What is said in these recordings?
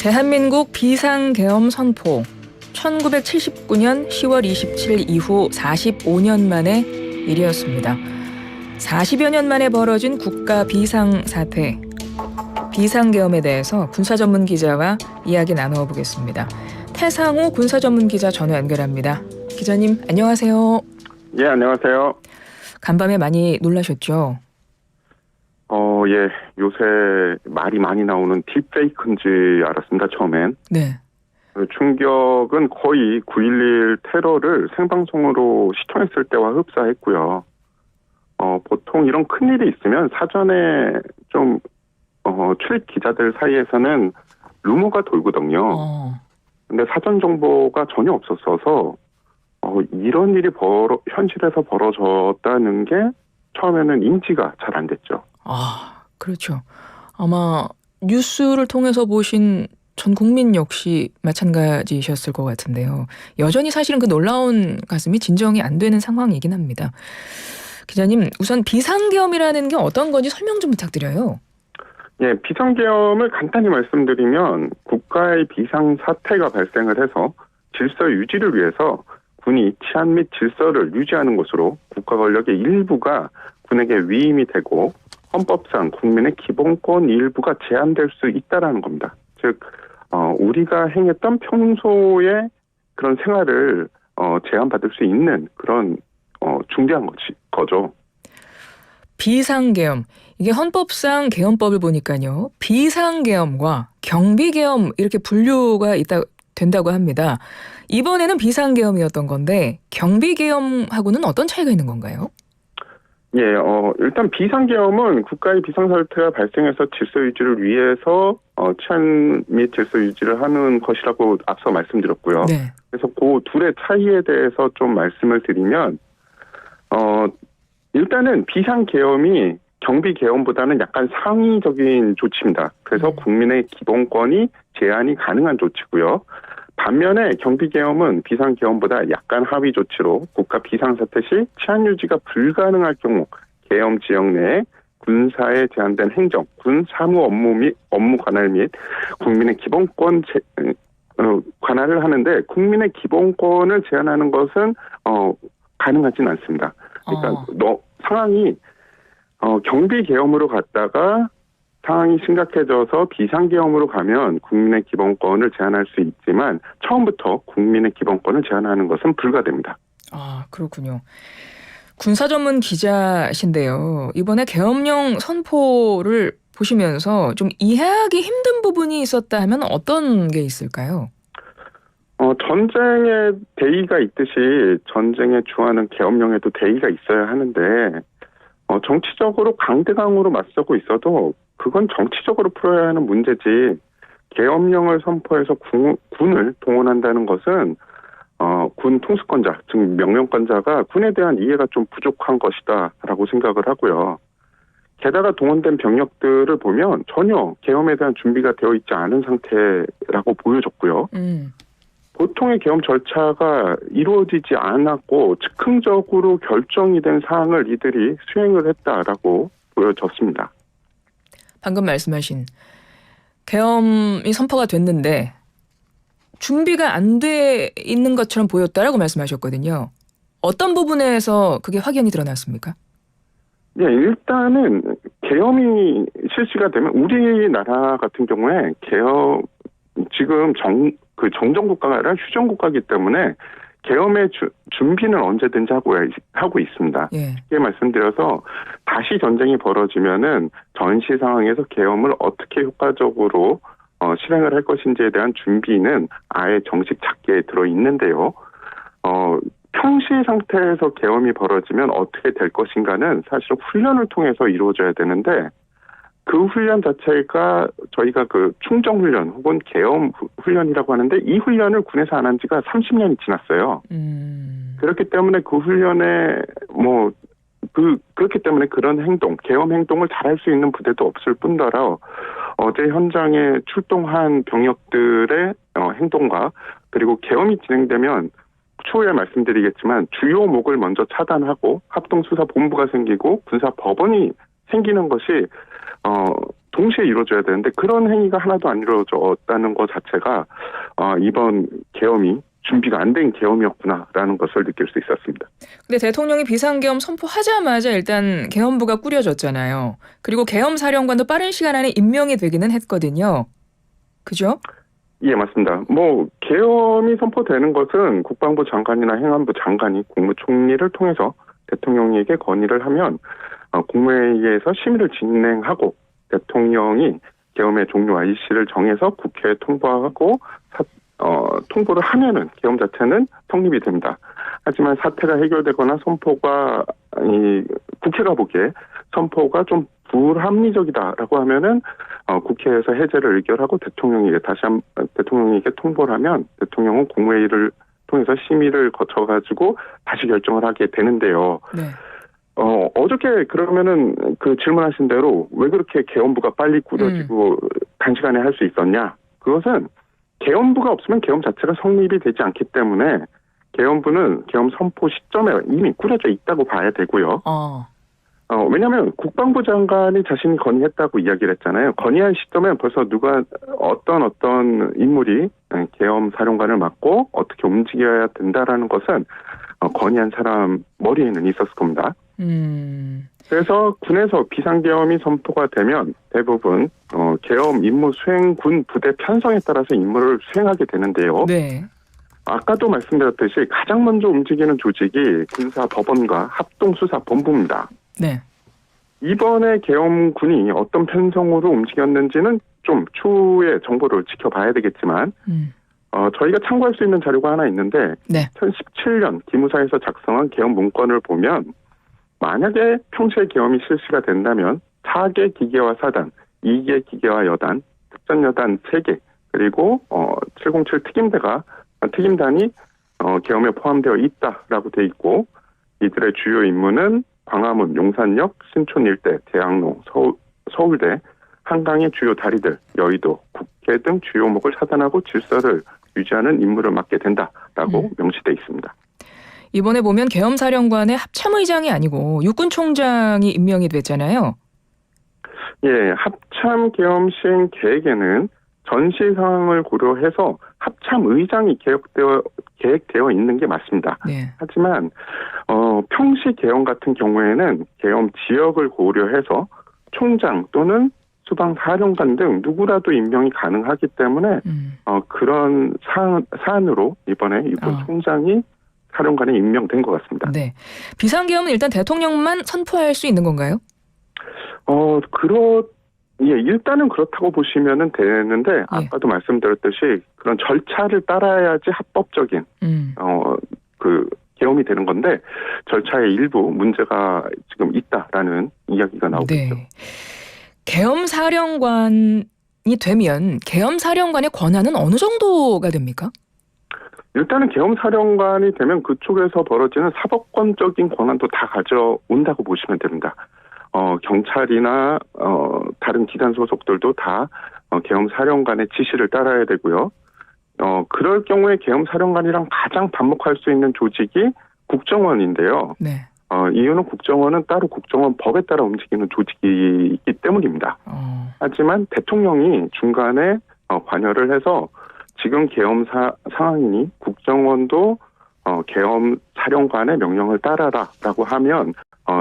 대한민국 비상계엄 선포 1979년 10월 27일 이후 45년 만의 일이었습니다. 40여 년 만에 벌어진 국가 비상사태, 비상계엄에 대해서 군사전문기자와 이야기 나눠보겠습니다. 태상호 군사전문기자 전화 연결합니다. 기자님 안녕하세요. 예, 안녕하세요. 간밤에 많이 놀라셨죠? 예, 요새 말이 많이 나오는 딥페이크인지 알았습니다, 처음엔. 네. 충격은 거의 9.11 테러를 생방송으로 시청했을 때와 흡사했고요. 보통 이런 큰일이 있으면 사전에 좀, 출입 기자들 사이에서는 루머가 돌거든요. 근데 사전 정보가 전혀 없었어서, 이런 일이 현실에서 벌어졌다는 게 처음에는 인지가 잘 안 됐죠. 그렇죠. 아마 뉴스를 통해서 보신 전 국민 역시 마찬가지셨을 것 같은데요. 여전히 사실은 그 놀라운 가슴이 진정이 안 되는 상황이긴 합니다. 기자님, 우선 비상계엄이라는 게 어떤 건지 설명 좀 부탁드려요. 예, 비상계엄을 간단히 말씀드리면 국가의 비상사태가 발생을 해서 질서 유지를 위해서 군이 치안 및 질서를 유지하는 것으로 국가 권력의 일부가 군에게 위임이 되고 헌법상 국민의 기본권 일부가 제한될 수 있다라는 겁니다. 즉, 우리가 행했던 평소의 그런 생활을 제한받을 수 있는 그런 중대한 거죠. 비상계엄. 이게 헌법상 계엄법을 보니까요. 비상계엄과 경비계엄 이렇게 분류가 된다고 합니다. 이번에는 비상계엄이었던 건데 경비계엄하고는 어떤 차이가 있는 건가요? 예, 일단 비상계엄은 국가의 비상사태가 발생해서 질서 유지를 위해서 치안 및 질서 유지를 하는 것이라고 앞서 말씀드렸고요. 네. 그래서 그 둘의 차이에 대해서 좀 말씀을 드리면, 일단은 비상계엄이 경비계엄보다는 약간 상위적인 조치입니다. 그래서 국민의 기본권이 제한이 가능한 조치고요. 반면에 경비계엄은 비상계엄보다 약간 하위 조치로 국가 비상사태 시 치안 유지가 불가능할 경우 계엄 지역 내에 군사에 제한된 행정, 군 사무 업무 관할 및 국민의 기본권 관할을 하는데 국민의 기본권을 제한하는 것은 가능하진 않습니다. 그러니까 상황이 경비계엄으로 갔다가 상황이 심각해져서 비상계엄으로 가면 국민의 기본권을 제한할 수 있지만 처음부터 국민의 기본권을 제한하는 것은 불가됩니다. 그렇군요. 군사 전문 기자신데요. 이번에 계엄령 선포를 보시면서 좀 이해하기 힘든 부분이 있었다 하면 어떤 게 있을까요? 전쟁에 대의가 있듯이 전쟁에 주하는 계엄령에도 대의가 있어야 하는데 정치적으로 강대강으로 맞서고 있어도 그건 정치적으로 풀어야 하는 문제지 계엄령을 선포해서 군을 동원한다는 것은 군 통수권자, 즉 명령권자가 군에 대한 이해가 좀 부족한 것이다라고 생각을 하고요. 게다가 동원된 병력들을 보면 전혀 계엄에 대한 준비가 되어 있지 않은 상태라고 보여졌고요. 보통의 계엄 절차가 이루어지지 않았고 즉흥적으로 결정이 된 사항을 이들이 수행을 했다라고 보여졌습니다. 방금 말씀하신 계엄이 선포가 됐는데 준비가 안 돼 있는 것처럼 보였다라고 말씀하셨거든요. 어떤 부분에서 그게 확연히 드러났습니까? 네, 일단은 계엄이 실시가 되면 우리나라 같은 경우에 계엄 지금 정전국가가 아니라 휴전국가이기 때문에 계엄의 준비는 언제든지 하고 있습니다. 예. 쉽게 말씀드려서 다시 전쟁이 벌어지면은 전시 상황에서 계엄을 어떻게 효과적으로 실행을 할 것인지에 대한 준비는 아예 정식 작계에 들어 있는데요. 평시 상태에서 계엄이 벌어지면 어떻게 될 것인가는 사실 훈련을 통해서 이루어져야 되는데 그 훈련 자체가 저희가 그 충정훈련 혹은 계엄 훈련이라고 하는데 이 훈련을 군에서 안 한 지가 30년이 지났어요. 그렇기 때문에 그 훈련에 그렇기 때문에 그런 행동, 계엄 행동을 잘할 수 있는 부대도 없을 뿐더러 어제 현장에 출동한 병력들의 행동과 그리고 계엄이 진행되면 추후에 말씀드리겠지만 주요 목을 먼저 차단하고 합동수사본부가 생기고 군사법원이 생기는 것이 동시에 이루어져야 되는데 그런 행위가 하나도 안 이루어졌다는 것 자체가 이번 계엄이 준비가 안 된 계엄이었구나라는 것을 느낄 수 있었습니다. 근데 대통령이 비상계엄 선포하자마자 일단 계엄부가 꾸려졌잖아요. 그리고 계엄 사령관도 빠른 시간 안에 임명이 되기는 했거든요. 그죠? 예, 맞습니다. 계엄이 선포되는 것은 국방부 장관이나 행안부 장관이 국무총리를 통해서 대통령에게 건의를 하면 국무회의에서 심의를 진행하고 대통령이 계엄의 종료와 일시를 정해서 국회에 통보하고 통보를 하면은 계엄 자체는 성립이 됩니다. 하지만 사태가 해결되거나 선포가 국회가 보기에 선포가 좀 불합리적이다라고 하면은 국회에서 해제를 의결하고 대통령에게 통보를 하면 대통령은 국무회의를 통해서 심의를 거쳐가지고 다시 결정을 하게 되는데요. 네. 어저께 그러면은 그 질문하신 대로 왜 그렇게 계엄부가 빨리 꾸려지고 단시간에 할 수 있었냐? 그것은 계엄부가 없으면 계엄 자체가 성립이 되지 않기 때문에 계엄부는 계엄 선포 시점에 이미 꾸려져 있다고 봐야 되고요. 왜냐하면 국방부 장관이 자신이 건의했다고 이야기를 했잖아요. 건의한 시점에 벌써 누가 어떤 인물이 계엄 사령관을 맡고 어떻게 움직여야 된다라는 것은 건의한 사람 머리에는 있었을 겁니다. 그래서 군에서 비상계엄이 선포가 되면 대부분 계엄 임무 수행군 부대 편성에 따라서 임무를 수행하게 되는데요. 네. 아까도 말씀드렸듯이 가장 먼저 움직이는 조직이 군사법원과 합동수사본부입니다. 네. 이번에 계엄군이 어떤 편성으로 움직였는지는 좀 추후에 정보를 지켜봐야 되겠지만 저희가 참고할 수 있는 자료가 하나 있는데 네. 2017년 기무사에서 작성한 계엄 문건을 보면 만약에 평소에 계엄이 실시가 된다면 4개 기계화 사단, 2개 기계화 여단, 특전여단 3개, 그리고 707 특임단이 계엄에 포함되어 있다라고 돼 있고 이들의 주요 임무는 광화문, 용산역, 신촌 일대, 대학로, 서울대, 한강의 주요 다리들, 여의도, 국회 등 주요목을 차단하고 질서를 유지하는 임무를 맡게 된다라고 명시돼 있습니다. 이번에 보면 계엄 사령관의 합참의장이 아니고 육군 총장이 임명이 됐잖아요. 예, 합참 계엄 시행 계획에는 전시 상황을 고려해서 합참의장이 계획되어 있는 게 맞습니다. 네. 하지만 평시 계엄 같은 경우에는 계엄 지역을 고려해서 총장 또는 수방사령관 등 누구라도 임명이 가능하기 때문에 그런 사안으로 이번에 육군 총장이 사령관에 임명된 것 같습니다. 네. 비상계엄은 일단 대통령만 선포할 수 있는 건가요? 일단은 그렇다고 보시면 되는데 아까도 말씀드렸듯이 그런 절차를 따라야지 합법적인 계엄이 되는 건데 절차의 일부 문제가 지금 있다라는 이야기가 나오고 있죠. 네. 계엄 사령관이 되면 계엄 사령관의 권한은 어느 정도가 됩니까? 일단은 계엄 사령관이 되면 그쪽에서 벌어지는 사법권적인 권한도 다 가져온다고 보시면 됩니다. 경찰이나 다른 기관 소속들도 다 계엄 사령관의 지시를 따라야 되고요. 그럴 경우에 계엄 사령관이랑 가장 반목할 수 있는 조직이 국정원인데요. 네. 이유는 국정원은 따로 국정원 법에 따라 움직이는 조직이기 때문입니다. 하지만 대통령이 중간에 관여를 해서 지금 계엄 상황이니 국정원도 계엄 사령관의 명령을 따라라라고 하면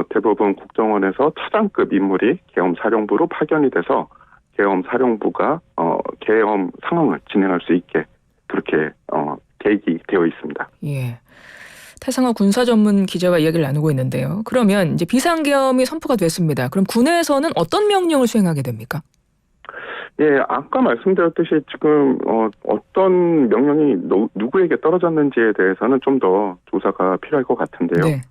대부분 국정원에서 차장급 인물이 계엄 사령부로 파견이 돼서 계엄 사령부가 계엄 상황을 진행할 수 있게 그렇게 계획이 되어 있습니다. 예. 태상화 군사 전문 기자와 이야기를 나누고 있는데요. 그러면 이제 비상계엄이 선포가 됐습니다. 그럼 군에서는 어떤 명령을 수행하게 됩니까? 예, 아까 말씀드렸듯이 지금 어떤 명령이 누구에게 떨어졌는지에 대해서는 좀 더 조사가 필요할 것 같은데요. 네.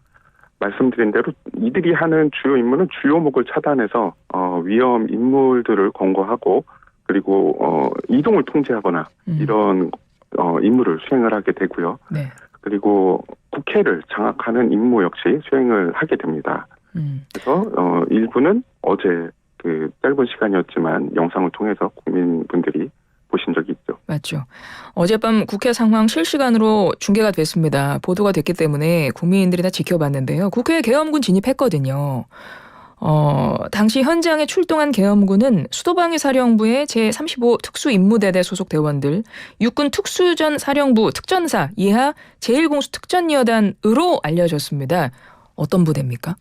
말씀드린 대로 이들이 하는 주요 임무는 주요목을 차단해서 위험 인물들을 검거하고 그리고 이동을 통제하거나 이런 임무를 수행을 하게 되고요. 네. 그리고 국회를 장악하는 임무 역시 수행을 하게 됩니다. 그래서 일부는 어제 그 짧은 시간이었지만 영상을 통해서 국민분들이 보신 적이 있죠. 맞죠. 어젯밤 국회 상황 실시간으로 중계가 됐습니다. 보도가 됐기 때문에 국민들이 다 지켜봤는데요. 국회에 계엄군 진입했거든요. 당시 현장에 출동한 계엄군은 수도방위 사령부의 제35 특수임무대대 소속 대원들, 육군 특수전 사령부 특전사 이하 제1공수 특전여단으로 알려졌습니다. 어떤 부대입니까?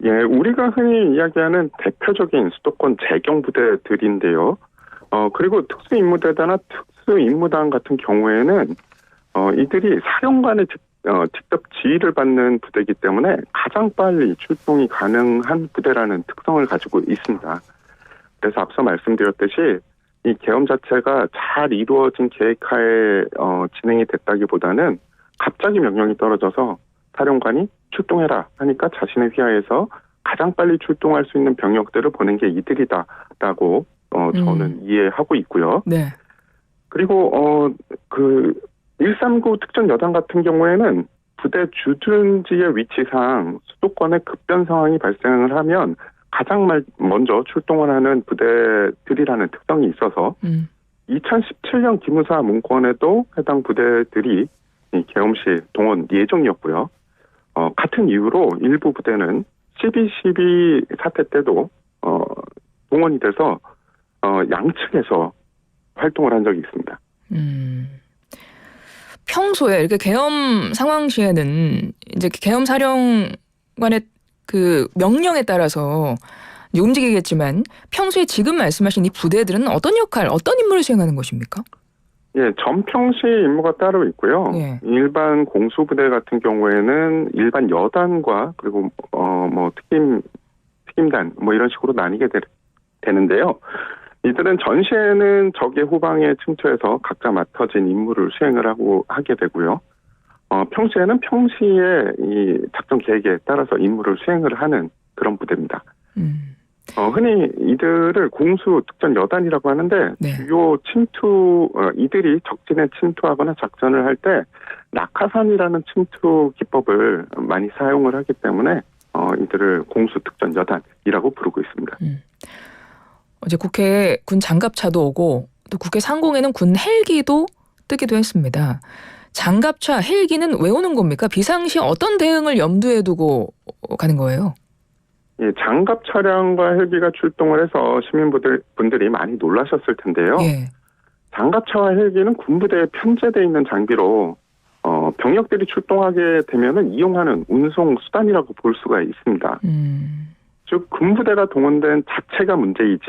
예, 우리가 흔히 이야기하는 대표적인 수도권 재경부대들인데요. 그리고 특수임무대대나 특수임무단 같은 경우에는 이들이 사령관의 직접 지휘를 받는 부대이기 때문에 가장 빨리 출동이 가능한 부대라는 특성을 가지고 있습니다. 그래서 앞서 말씀드렸듯이 이 계엄 자체가 잘 이루어진 계획하에 진행이 됐다기보다는 갑자기 명령이 떨어져서 사령관이 출동해라 하니까 자신의 휘하에서 가장 빨리 출동할 수 있는 병력들을 보낸 게 이들이다라고 저는 이해하고 있고요. 네. 그리고 139 특전 여단 같은 경우에는 부대 주둔지의 위치상 수도권에 급변 상황이 발생을 하면 가장 먼저 출동을 하는 부대들이라는 특성이 있어서 2017년 기무사 문건에도 해당 부대들이 계엄 시 동원 예정이었고요. 같은 이유로 일부 부대는 12.12 사태 때도 동원이 돼서 양측에서 활동을 한 적이 있습니다. 평소에 이렇게 계엄 상황 시에는 이제 계엄 사령관의 그 명령에 따라서 이제 움직이겠지만 평소에 지금 말씀하신 이 부대들은 어떤 역할, 어떤 임무를 수행하는 것입니까? 예, 전평시 임무가 따로 있고요. 예. 일반 공수부대 같은 경우에는 일반 여단과 그리고 특임단 이런 식으로 나뉘게 되는데요. 이들은 전시에는 적의 후방에 침투해서 각자 맡아진 임무를 수행을 하게 되고요. 평시에는 평시에 이 작전 계획에 따라서 임무를 수행을 하는 그런 부대입니다. 흔히 이들을 공수 특전 여단이라고 하는데 네. 주요 이들이 적진에 침투하거나 작전을 할 때 낙하산이라는 침투 기법을 많이 사용을 하기 때문에 이들을 공수 특전 여단이라고 부르고 있습니다. 어제 국회에 군 장갑차도 오고 또 국회 상공에는 군 헬기도 뜨기도 했습니다. 장갑차, 헬기는 왜 오는 겁니까? 비상시 어떤 대응을 염두에 두고 가는 거예요? 예, 장갑 차량과 헬기가 출동을 해서 시민분들이 많이 놀라셨을 텐데요. 예. 장갑차와 헬기는 군부대에 편제되어 있는 장비로 병력들이 출동하게 되면은 이용하는 운송 수단이라고 볼 수가 있습니다. 즉 군부대가 동원된 자체가 문제이지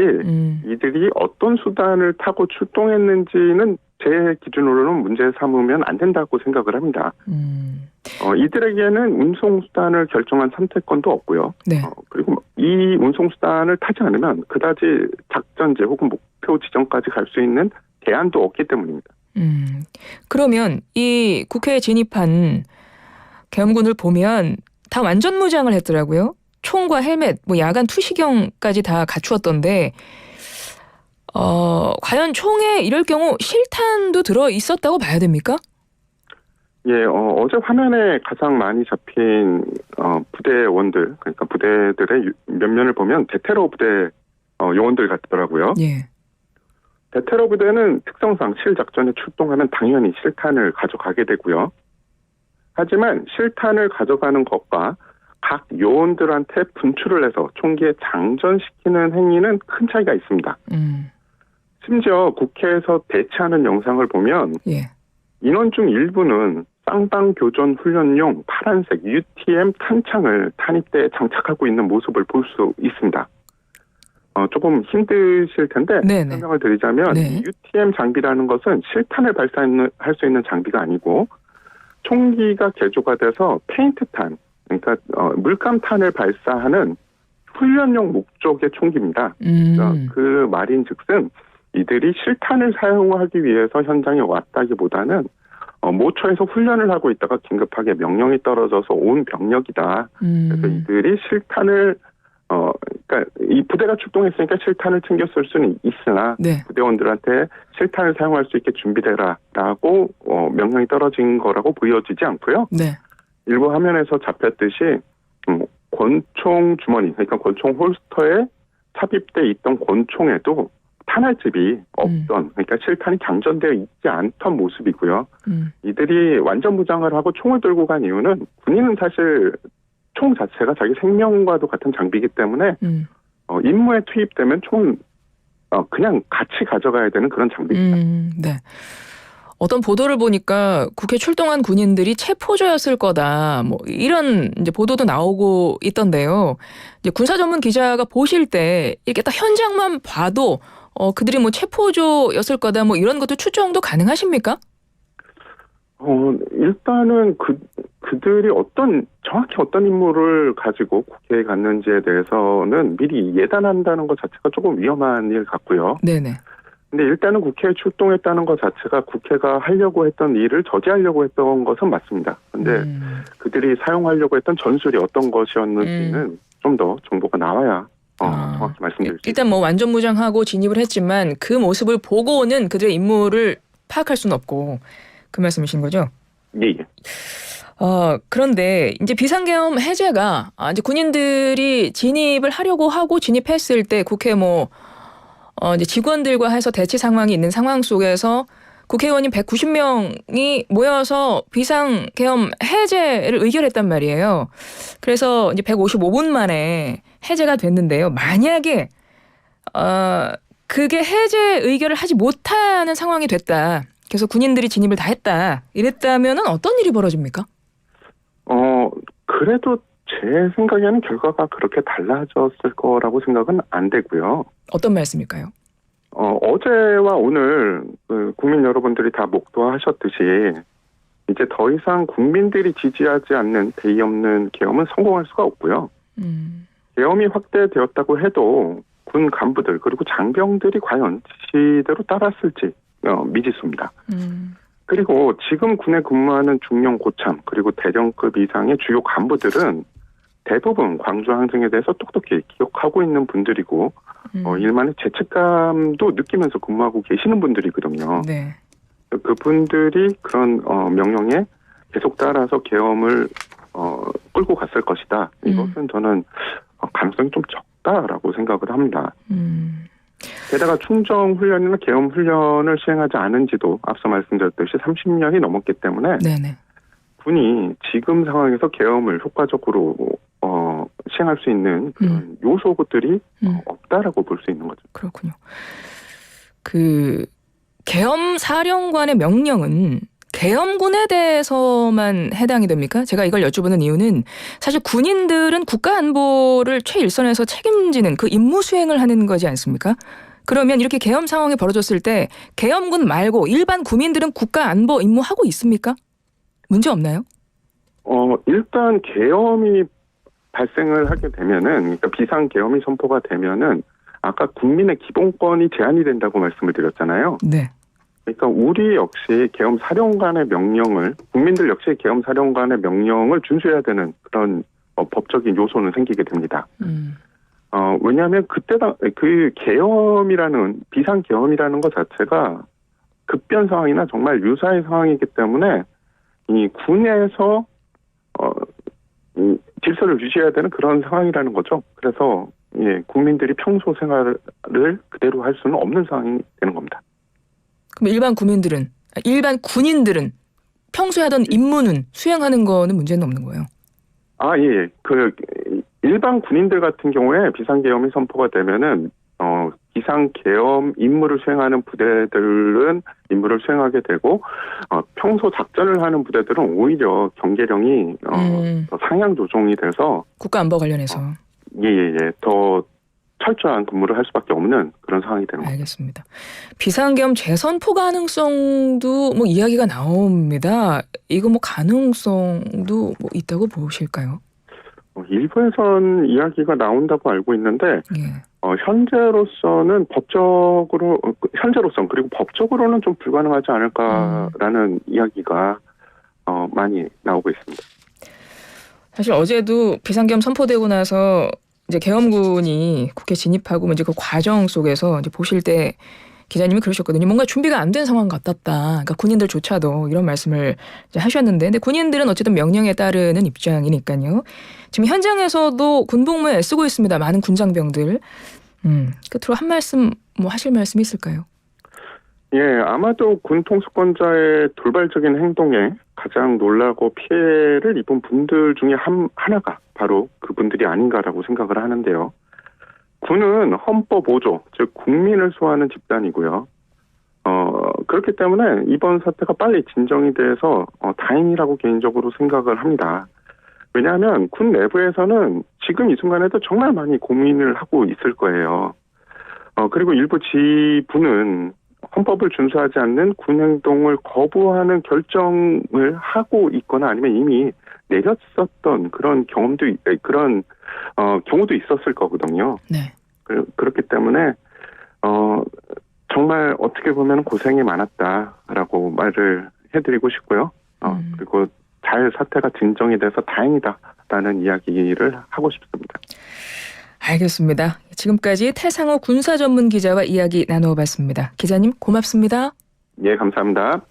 이들이 어떤 수단을 타고 출동했는지는 제 기준으로는 문제 삼으면 안 된다고 생각을 합니다. 이들에게는 운송수단을 결정한 선택권도 없고요. 네. 그리고 이 운송수단을 타지 않으면 그다지 작전지 혹은 목표 지점까지 갈 수 있는 대안도 없기 때문입니다. 그러면 이 국회에 진입한 계엄군을 보면 다 완전 무장을 했더라고요. 총과 헬멧, 야간 투시경까지 다 갖추었던데 과연 총에 이럴 경우 실탄도 들어 있었다고 봐야 됩니까? 예, 어제 화면에 가장 많이 잡힌 부대원들, 그러니까 부대들의 면면을 보면 대테러 부대 요원들 같더라고요. 예. 대테러 부대는 특성상 실작전에 출동하면 당연히 실탄을 가져가게 되고요. 하지만 실탄을 가져가는 것과 각 요원들한테 분출을 해서 총기에 장전시키는 행위는 큰 차이가 있습니다. 심지어 국회에서 대치하는 영상을 보면 예. 인원 중 일부는 쌍방교전 훈련용 파란색 UTM 탄창을 탄입대에 장착하고 있는 모습을 볼 수 있습니다. 조금 힘드실 텐데 네네. 설명을 드리자면 네. UTM 장비라는 것은 실탄을 발사할 수 있는 장비가 아니고 총기가 개조가 돼서 페인트탄, 그러니까 물감탄을 발사하는 훈련용 목적의 총기입니다. 그러니까 그 말인즉슨 이들이 실탄을 사용하기 위해서 현장에 왔다기보다는 모처에서 훈련을 하고 있다가 긴급하게 명령이 떨어져서 온 병력이다. 그래서 이들이 실탄을 그러니까 이 부대가 출동했으니까 실탄을 챙겼을 수는 있으나 네. 부대원들한테 실탄을 사용할 수 있게 준비되라라고 명령이 떨어진 거라고 보여지지 않고요. 네. 일부 화면에서 잡혔듯이 권총 주머니, 그러니까 권총 홀스터에 삽입돼 있던 권총에도 탄알집이 없던, 그러니까 실탄이 장전되어 있지 않던 모습이고요. 이들이 완전 무장을 하고 총을 들고 간 이유는 군인은 사실 총 자체가 자기 생명과도 같은 장비이기 때문에 임무에 투입되면 총은 그냥 같이 가져가야 되는 그런 장비입니다. 네. 어떤 보도를 보니까 국회 출동한 군인들이 체포조였을 거다. 뭐 이런 이제 보도도 나오고 있던데요. 이제 군사 전문 기자가 보실 때 이렇게 딱 현장만 봐도 그들이 뭐 체포조였을 거다. 뭐 이런 것도 추정도 가능하십니까? 일단은 그들이 정확히 어떤 임무를 가지고 국회에 갔는지에 대해서는 미리 예단한다는 것 자체가 조금 위험한 일 같고요. 네네. 근데 일단은 국회에 출동했다는 것 자체가 국회가 하려고 했던 일을 저지하려고 했던 것은 맞습니다. 근데 그들이 사용하려고 했던 전술이 어떤 것이었는지는 좀 더 정보가 나와야 정확히 말씀드릴 수 있습니다. 일단 뭐 완전 무장하고 진입을 했지만 그 모습을 보고는 그들의 임무를 파악할 수는 없고 그 말씀이신 거죠? 예. 그런데 이제 비상계엄 해제가 이제 군인들이 진입을 하려고 하고 진입했을 때 국회 이제 직원들과 해서 대치 상황이 있는 상황 속에서 국회의원님 190명이 모여서 비상계엄 해제를 의결했단 말이에요. 그래서 이제 155분 만에 해제가 됐는데요. 만약에 그게 해제 의결을 하지 못하는 상황이 됐다. 그래서 군인들이 진입을 다 했다. 이랬다면은 어떤 일이 벌어집니까? 그래도 제 생각에는 결과가 그렇게 달라졌을 거라고 생각은 안 되고요. 어떤 말씀일까요? 어제와 오늘 국민 여러분들이 다 목도하셨듯이 이제 더 이상 국민들이 지지하지 않는 대의 없는 계엄은 성공할 수가 없고요. 계엄이 확대되었다고 해도 군 간부들 그리고 장병들이 과연 지시대로 따랐을지 미지수입니다. 그리고 지금 군에 근무하는 중령 고참 그리고 대령급 이상의 주요 간부들은 대부분 광주 항쟁에 대해서 똑똑히 기억하고 있는 분들이고 일만의 죄책감도 느끼면서 근무하고 계시는 분들이거든요. 네. 그분들이 그런 명령에 계속 따라서 계엄을 끌고 갔을 것이다. 이것은 저는 가능성이 좀 적다라고 생각을 합니다. 게다가 충정훈련이나 계엄훈련을 시행하지 않은 지도 앞서 말씀드렸듯이 30년이 넘었기 때문에 네네. 군이 지금 상황에서 계엄을 효과적으로 시행할 수 있는 그런 요소들이 없다라고 볼 수 있는 거죠. 그렇군요. 그 계엄 사령관의 명령은 계엄군에 대해서만 해당이 됩니까? 제가 이걸 여쭤보는 이유는 사실 군인들은 국가 안보를 최일선에서 책임지는 그 임무 수행을 하는 거지 않습니까? 그러면 이렇게 계엄 상황이 벌어졌을 때 계엄군 말고 일반 국민들은 국가 안보 임무 하고 있습니까? 문제 없나요? 일단 계엄이 발생을 하게 되면은, 그러니까 비상 계엄이 선포가 되면은 아까 국민의 기본권이 제한이 된다고 말씀을 드렸잖아요. 네. 그러니까 우리 역시 계엄 사령관의 명령을, 국민들 역시 계엄 사령관의 명령을 준수해야 되는 그런 법적인 요소는 생기게 됩니다. 왜냐하면 그 계엄이라는, 비상 계엄이라는 것 자체가 급변 상황이나 정말 유사의 상황이기 때문에 이 군에서 질서를 유지해야 되는 그런 상황이라는 거죠. 그래서 국민들이 평소 생활을 그대로 할 수는 없는 상황이 되는 겁니다. 그럼 일반 군인들은 평소에 하던 임무는 수행하는 거는 문제는 없는 거예요? 예. 일반 군인들 같은 경우에 비상계엄이 선포가 되면은 비상계엄 임무를 수행하는 부대들은 임무를 수행하게 되고 평소 작전을 하는 부대들은 오히려 경계령이 더 상향 조정이 돼서 국가안보 관련해서 더 철저한 근무를 할 수밖에 없는 그런 상황이 되는 겁니다. 알겠습니다. 비상계엄 재선포 가능성도 뭐 이야기가 나옵니다. 이거 뭐 가능성도 뭐 있다고 보실까요? 일부에선 이야기가 나온다고 알고 있는데 현재로서는 그리고 법적으로는 좀 불가능하지 않을까라는 이야기가 많이 나오고 있습니다. 사실 어제도 비상계엄 선포되고 나서 이제 계엄군이 국회 진입하고 이제 그 과정 속에서 이제 보실 때 기자님이 그러셨거든요. 뭔가 준비가 안 된 상황 같았다. 그러니까 군인들조차도 이런 말씀을 이제 하셨는데, 근데 군인들은 어쨌든 명령에 따르는 입장이니까요. 지금 현장에서도 군복무에 애쓰고 있습니다. 많은 군장병들. 끝으로 한 말씀 뭐 하실 말씀이 있을까요? 아마도 군 통수권자의 돌발적인 행동에 가장 놀라고 피해를 입은 분들 중에 하나가 바로 그분들이 아닌가라고 생각을 하는데요. 군은 헌법 5조, 즉 국민을 수호하는 집단이고요. 그렇기 때문에 이번 사태가 빨리 진정이 돼서 다행이라고 개인적으로 생각을 합니다. 왜냐하면 군 내부에서는 지금 이 순간에도 정말 많이 고민을 하고 있을 거예요. 그리고 일부 지부는 헌법을 준수하지 않는 군 행동을 거부하는 결정을 하고 있거나 아니면 이미 내렸었던 그런 경우도 있었을 거거든요. 네. 그렇기 때문에 정말 어떻게 보면 고생이 많았다라고 말을 해드리고 싶고요. 그리고 잘 사태가 진정이 돼서 다행이다라는 이야기를 하고 싶습니다. 알겠습니다. 지금까지 태상호 군사전문기자와 이야기 나누어봤습니다. 기자님 고맙습니다. 예, 감사합니다.